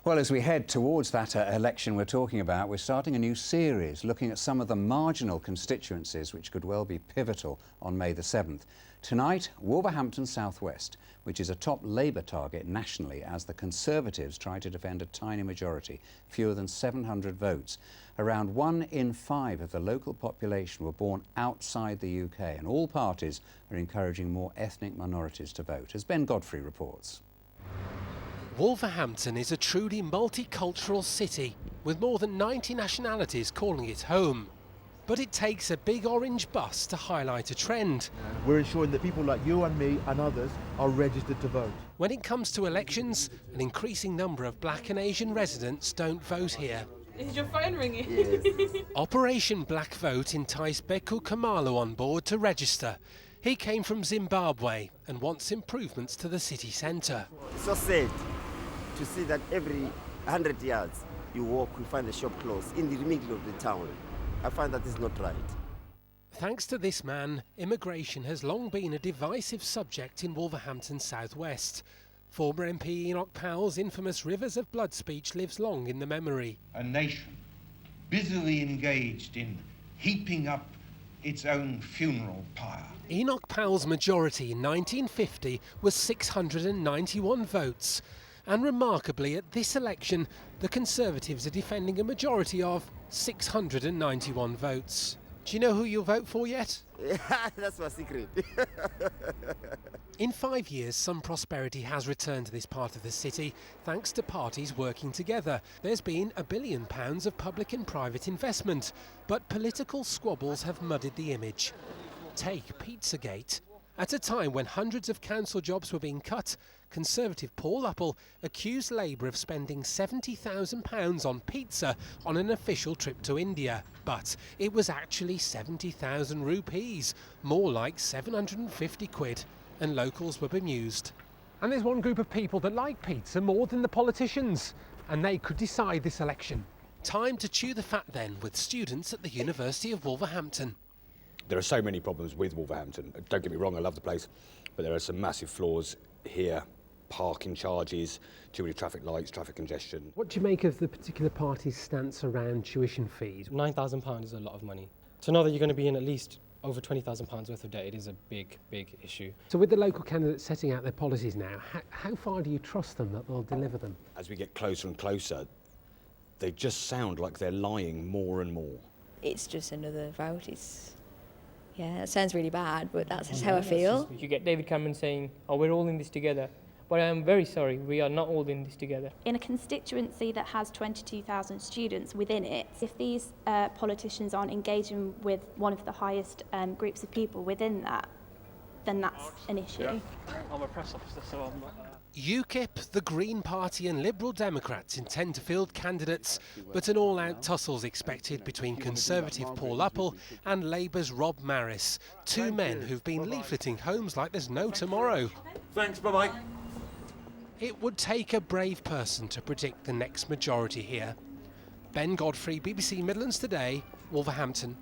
Well, as we head towards that election we're talking about, we're starting a new series looking at some of the marginal constituencies which could well be pivotal on May the 7th. Tonight, Wolverhampton South West, which is a top Labour target nationally as the Conservatives try to defend a tiny majority, fewer than 700 votes. Around 1 in 5 of the local population were born outside the UK, and all parties are encouraging more ethnic minorities to vote, as Ben Godfrey reports. Wolverhampton is a truly multicultural city with more than 90 nationalities calling it home. But it takes a big orange bus to highlight a trend. We're ensuring that people like you and me and others are registered to vote. When it comes to elections, an increasing number of Black and Asian residents don't vote here. Is your phone ringing? Yes. Operation Black Vote enticed Beku Kamalo on board to register. He came from Zimbabwe and wants improvements to the city centre. It's so sad to see that every 100 yards you walk, you find a shop closed in the middle of the town. I find that is not right. Thanks to this man, immigration has long been a divisive subject in Wolverhampton South West. Former MP Enoch Powell's infamous Rivers of Blood speech lives long in the memory. A nation busily engaged in heaping up its own funeral pyre. Enoch Powell's majority in 1950 was 691 votes. And remarkably, at this election, the Conservatives are defending a majority of 691 votes. Do you know who you'll vote for yet? That's my secret. In 5 years, some prosperity has returned to this part of the city, thanks to parties working together. There's been £1 billion of public and private investment, but political squabbles have muddied the image. Take Pizzagate. At a time when hundreds of council jobs were being cut, Conservative Paul Uppell accused Labour of spending £70,000 on pizza on an official trip to India. But it was actually 70,000 rupees, more like 750 quid, and locals were bemused. And there's one group of people that like pizza more than the politicians, and they could decide this election. Time to chew the fat then with students at the University of Wolverhampton. There are so many problems with Wolverhampton. Don't get me wrong, I love the place, but there are some massive flaws here. Parking charges, too many traffic lights, traffic congestion. What do you make of the particular party's stance around tuition fees? £9,000 is a lot of money. To know that you're going to be in at least over £20,000 worth of debt, it is a big, big issue. So with the local candidates setting out their policies now, how far do you trust them that they'll deliver them? As we get closer and closer, they just sound like they're lying more and more. It's just another vote. Yeah, it sounds really bad, but that's just how I feel. You get David Cameron saying, oh, we're all in this together. But I'm very sorry, we are not all in this together. In a constituency that has 22,000 students within it, if these politicians aren't engaging with one of the highest groups of people within that, then that's an issue. Yeah. I'm a press officer, so I'm not... UKIP, the Green Party and Liberal Democrats intend to field candidates, but an all-out tussle's expected between Conservative Paul Uppell and Labour's Rob Maris, two men who've been leafleting homes like there's no tomorrow. Thanks, bye-bye. It would take a brave person to predict the next majority here. Ben Godfrey, BBC Midlands Today, Wolverhampton.